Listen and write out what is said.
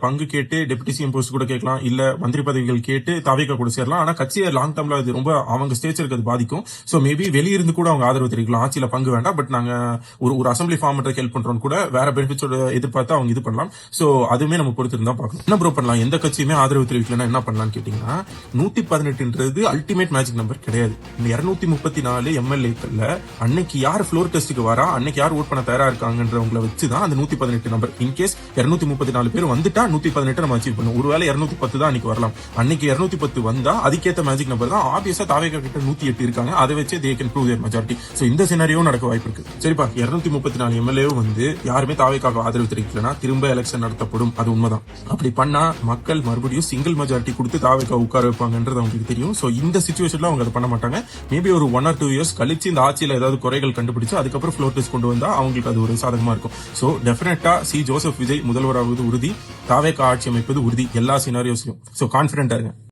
பங்கு கேட்டு deputy CM post கூட கேட்கலாம், இல்ல மந்திரி பதவிகள் கேட்டு தாவேகா கூட சேரலாம். ஆனா கட்சியை லாங் டர்ம்ல அது ரொம்ப அவங்க ஸ்டேச்சருக்கு அது பாதிக்கும். சோ மேபி வெளியிருந்து கூட அவங்க ஆதரவு தெரிவிக்கலாம். ஆட்சியில பங்கு வேண்டாம், பட் நாங்க ஒரு அசம்பிளி ஃபார்ம் பண்றதுக்கு ஹெல்ப் பண்றோம் கூட வேற பெனிஃபிட்ஸோட எதிர்பார்த்து அவங்க இது பண்ணலாம். சோ அதுவுமே நம்ம பொறுத்து இருந்தா பார்க்கணும். என்ன ப்ரோ பண்ணலாம்? எந்த கட்சியுமே ஆதரவு தெரிவிக்கலன்னா என்ன பண்ணலாம்னு கேட்டீங்கன்னா, 118ன்றது அல்டிமேட் மேஜிக் நம்பர் கிடையாது. இந்த 234 எம்எல்ஏக்கள்ல அன்னைக்கு யார் ஃப்ளோர் டெஸ்ட்டுக்கு வரா, அன்னைக்கு யார் ஓட் பண்ண தயாரா இருக்காங்கன்றவங்களை வச்சுதான் அந்த 118 நம்பர். இன்கேஸ் 234 பேர் வந்துட்டா 118 நம்ம அச்சீவ் பண்ணும். ஒருவேளை 210 தான் அன்னைக்கு வரலாம். அன்னைக்கு 210 வந்தா அதுக்கேத்த மேஜிக் நம்பர் தான். ஆப்வியஸா தாவேகா கிட்ட 108 இருக்காங்க. அதை வச்சு they can prove their majority. So இந்த சினாரியோ நடக்க வாய்ப்பு இருக்கு. சரிப்பா, 234 எம்எல்ஏ வந்து யாருமே தாவேகாக்கு ஆதரவு தெரிவிக்கலனா திரும்ப எலெக்ஷன் நடத்தப்படும். அது உண்மைதான். அப்படி பண்ணா மக்கள் மறுபடியும் சிங்கிள் மெஜாரிட்டி கொடுத்து தாவேகா உட்கார வைப்பாங்கன்றது அவங்களுக்கு தெரியும். சோ இந்த சிச்சுவேஷன்ல அவங்க அதை பண்ண மாட்டாங்க. மேபி ஒரு 1 or 2 இயர்ஸ் கழிச்சு இந்த ஆட்சியில ஏதாவது குறைகள் கண்டுபிடிச்சு அதுக்கப்புறம் ஃப்ளோர் டெஸ்ட் கொண்டு வந்தா அவங்களுக்கு அது ஒரு சாதகமா இருக்கும். சோ டெஃபினட்டா ஜோசப் விஜய் முதல்வராவது உறுதி, தாவேகா ஆட்சி அமைப்பது உறுதி எல்லா சினாரியோஸ்லயும். சோ கான்பிடென்டா இருங்க.